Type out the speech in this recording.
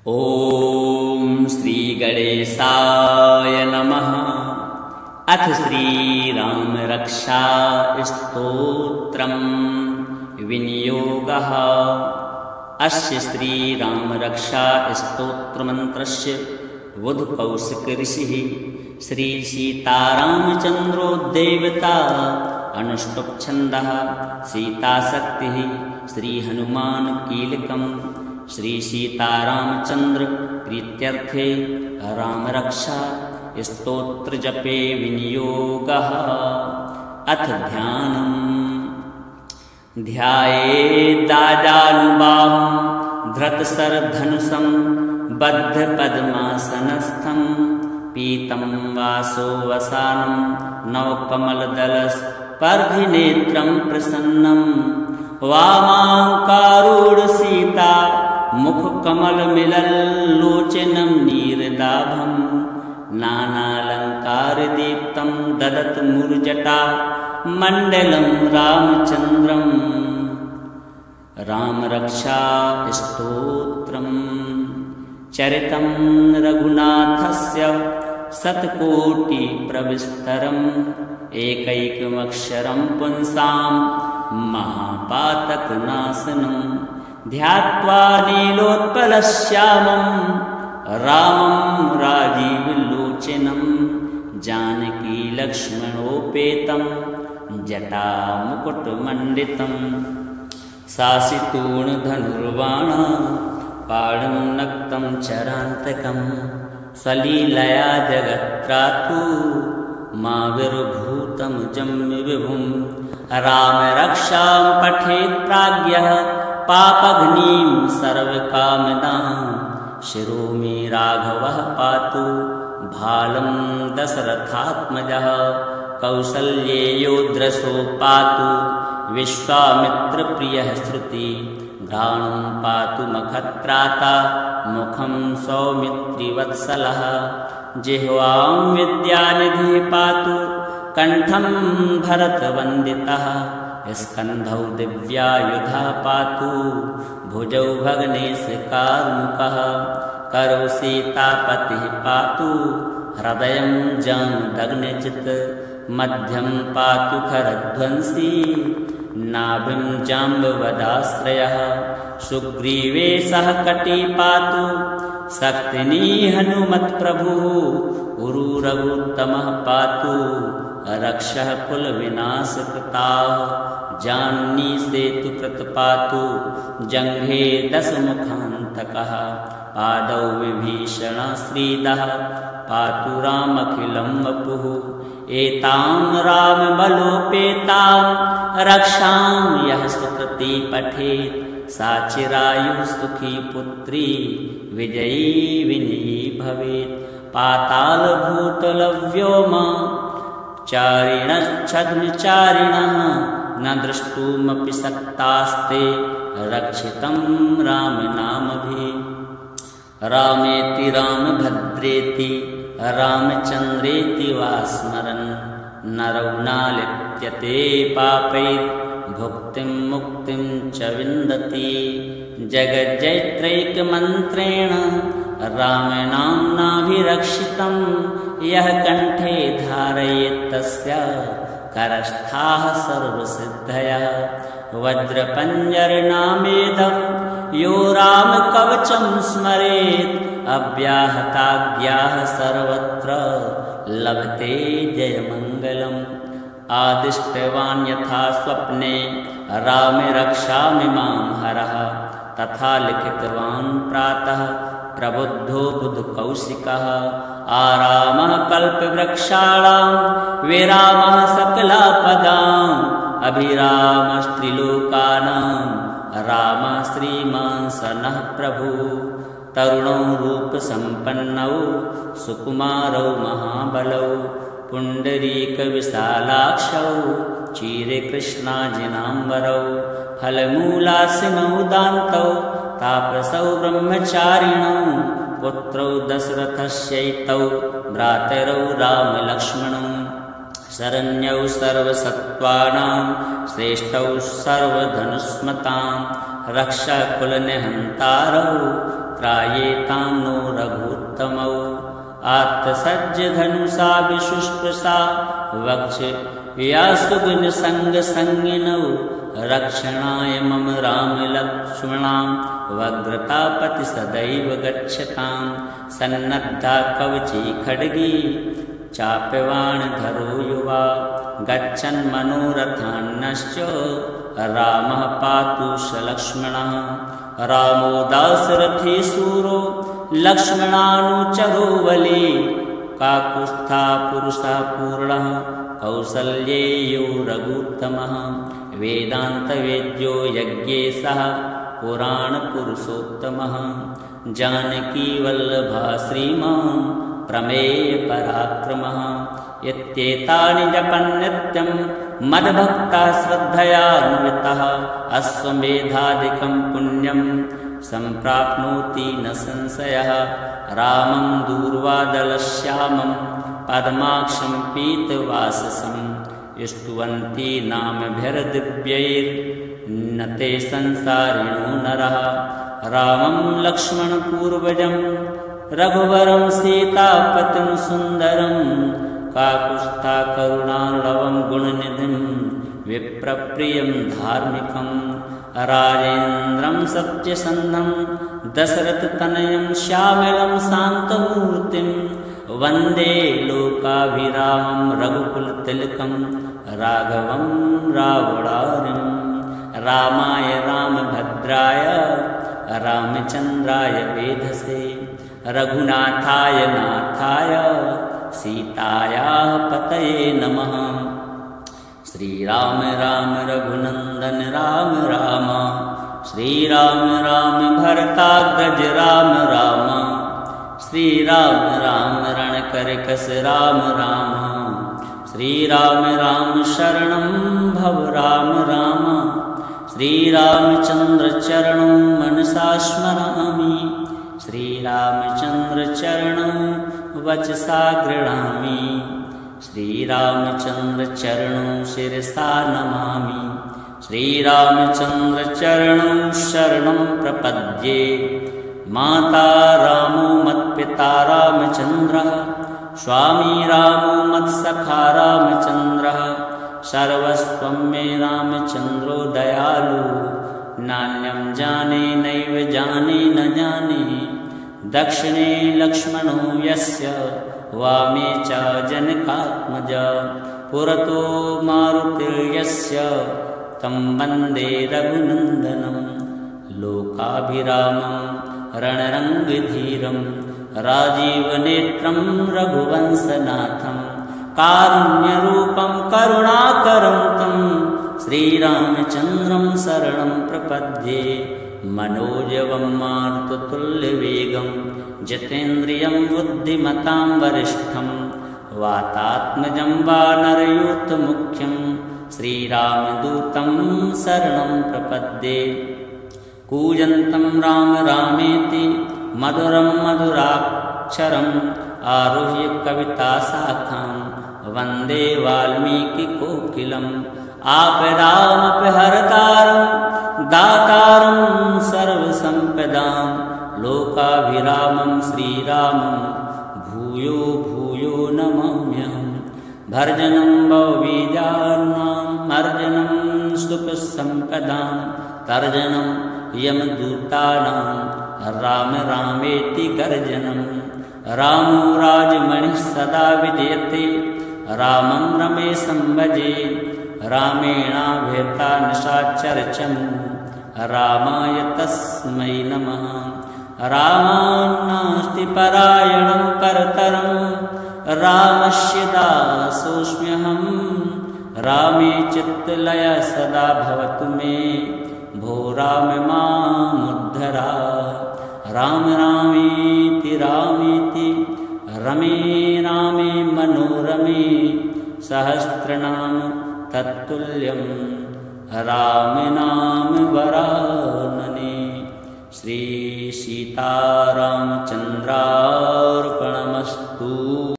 ॐ श्री गणेशाय नमः। अथ श्रीराम रक्षा स्तोत्रम् विनियोगः। अस्य श्रीराम रक्षा स्तोत्रमन्त्रस्य बुधकौशिक ऋषिः श्री सीतारामचन्द्रो देवता अनुष्टुप् छन्दः सीताशक्तिः श्री हनुमान कीलकम् श्री सीतारामचन्द्र प्रीत्यर्थे रामरक्षा स्तोत्र जपे विनियोगः। अथ ध्यानम्। ध्यायेदाजानुबाहुं धृतशरधनुषं बद्धपद्मासनस्थं पीतं वासो वसानं नवकमलदलस्पर्धिनेत्रं प्रसन्नं वामाङ्कारूढसीता मुखकमलमिलल्लोचनं नीरदाभं नानालङ्कारदीप्तं ददतमुर्जटा मण्डलं रामचन्द्रम्। रामरक्षा स्तोत्रम्। चरितं रघुनाथस्य शतकोटिप्रविस्तरम् एकैकमक्षरं पुंसां महापातकनाशनं ध्यात्वा नीलोत्पलश्यामं रामं राजीवलोचनं जानकीलक्ष्मणोपेतं जटामुकुटमण्डितं शासितूणधनुर्बाण पाणं नक्तं चरान्तकं सलीलया जगत्त्रातु माविर्भूतं विभुं रामरक्षां पठेत् प्राज्ञः पापघ्नीं सर्वकामनां शिरो मे राघवः पातु भालं दशरथात्मजः कौसल्येयोद्रसो पातु विश्वामित्रप्रियः श्रुति घ्राणं पातु मखत्राता मुखं सौमित्रिवत्सलः जिह्वां विद्यानिधिः पातु कण्ठं भरतवन्दितः स्कन्धौ दिव्यायुधा पातु भुजौ भग्नेशकार्मुकः करौ सीतापतिः पातु हृदयं जानुदग्निजित् मध्यं पातु खरध्वंसी नाभिं जाम्बवदाश्रयः सुग्रीवे सह कटी पातु शक्तिनी हनुमत्प्रभुः उरुरघुत्तमः पातु रक्षः कुलविनाशकृताः जानुनी सेतुकृत पातु जङ्घे दशमुखान्तकः पादौ विभीषणश्रीदः पातु रामखिलं वपुः एतां रामबलोपेतां रक्षां यः सुकृती पठेत् सा चिरायुः सुखी पुत्री विजयी विनयी भवेत्। पातालभूतलव्योम चारिणश्छद्मचारिणः न द्रष्टुमपि शक्तास्ते रक्षितं रामनामभिः। रामेति रामभद्रेति रामचन्द्रेति वा स्मरन् नरौ नालिप्यते पापैर्भुक्तिं मुक्तिं च विन्दति। जगज्जैत्रैकमन्त्रेण रामनाम्नाभिरक्षितं यः कण्ठे धारयेत् तस्य करस्थाः सर्वसिद्धयः। वज्रपञ्जरनामेदं यो रामकवचं स्मरेत् अव्याहताज्ञाः सर्वत्र लभते जयमङ्गलम्। आदिष्टवान् यथा स्वप्ने रामे रक्षामिमां हरः तथा लिखितवान् प्रातः प्रबुद्धो बुधकौशिकः। आरामः कल्पवृक्षाणां विरामः सकलापदाम् अभिरामस्त्रिलोकानां रामः श्रीमान् स नः प्रभुः। तरुणौ रूपसम्पन्नौ सुकुमारौ महाबलौ पुण्डरीकविशालाक्षौ क्षीरकृष्णाजिनाम्बरौ फलमूलासिनौ दान्तौ तापसौ ब्रह्मचारिणौ पुत्रौ दशरथस्यैतौ भ्रातरौ रामलक्ष्मणौ शरण्यौ सर्वसत्त्वानां श्रेष्ठौ सर्वधनुष्मतां रक्षकुलनिहन्तारौ त्रायेतां नो रघुत्तमौ आत्तसज्जधनुषा विशुष्पसा वक्ष व्यासुगुणसङ्गसंज्ञिनौ रक्षणाय मम रामलक्ष्मणां वग्रतापति सदैव गच्छतां सन्नद्धा कवची खड्गी चाप्यवाणधरो युवा गच्छन् मनोरथान्नश्च रामः पातु स लक्ष्मणः रामो दाशरथी शूरो लक्ष्मणानुचरो बली काकुत्स्था पुरुषः पूर्णः कौसल्येयो रघुत्तमः वेदान्तवेद्यो यज्ञेशः पुराणपुरुषोत्तमः जानकीवल्लभः श्रीमान् प्रमेयपराक्रमः इत्येतानि जपन् नित्यं मद्भक्तः श्रद्धयान्वितः अश्वमेधादिकं पुण्यं सम्प्राप्नोति न संशयः रामं दूर्वादलश्यामं पद्माक्षं पीतवाससं स्तुवन्ति नामभिर्दिव्यैर्न ते संसारिणो नरः रामं लक्ष्मणपूर्वजं रघुवरं सीतापतिं सुन्दरं काकुत्स्था करुणार्णवं गुणनिधिं विप्रप्रियं धार्मिकं राजेन्द्रं सत्यसन्धं दशरथतनयं श्यामलं शान्तमूर्तिं वन्दे लोकाभिरामं रघुकुलतिलकं राघवं रावणारिं रामाय रामभद्राय रामचन्द्राय वेधसे रघुनाथाय नाथाय सीतायाः पतये नमः। श्रीराम राम रघुनन्दन राम राम श्रीराम राम भरताग्रज राम राम श्रीराम राम रणकरकस राम राम श्रीराम राम शरणं भव राम राम श्रीरामचन्द्र चरणं मनसा स्मरामि श्रीरामचन्द्र चरणं वचसा गृह्णामि श्रीरामचन्द्र चरणं शिरसा नमामि श्रीरामचन्द्र चरणं शरणं प्रपद्ये माता रामो मत्पिता रामचन्द्रः स्वामी रामो मत्सखा रामचन्द्रः सर्वस्वं मे रामचन्द्रो दयालु नान्यं जाने नैव जाने न जाने दक्षिणे लक्ष्मणो यस्य वामे च जनकात्मजा पुरतो मारुतिर्यस्य तं वन्दे रघुनन्दनं लोकाभिरामं रणरङ्गधीरं राजीवनेत्रं रघुवंशनाथं कारुण्यरूपं करुणाकरं तं श्रीरामचन्द्रं शरणं प्रपद्ये मनोजवं मारुततुल्यवेगं जितेन्द्रियं बुद्धिमतां वरिष्ठं वातात्मजं वानरयूथमुख्यं श्रीरामदूतं शरणं प्रपद्ये कूजन्तं राम रामेति मधुरं मधुराक्षरम् आरुह्य कविताशाखां वन्दे वाल्मीकिकोकिलम् आपदामपि हरतारं दातारं सर्वसम्पदां लोकाभिरामं श्रीरामं भूयो भूयो नमाम्यहम् भर्जनं भवबीजानां मर्जनं सुखसम्पदां तर्जनं यमदूतानां राम रामेति गर्जनं रामो राजमणिः सदा विजयते रामं रमेशं भजे रामेणाभिता निशाचरचं रामाय तस्मै नमः रामान्नास्ति परायणं परतरं रामस्य दासोऽस्म्यहं रामे चित्तलय सदा भवतु मे भो राम मामुद्धरा राम रामेति रामेति रमे रामे मनोरमे सहस्रनाम तत्तुल्यं राम नाम वरानने। श्री सीतारामचन्द्रार्पणमस्तु।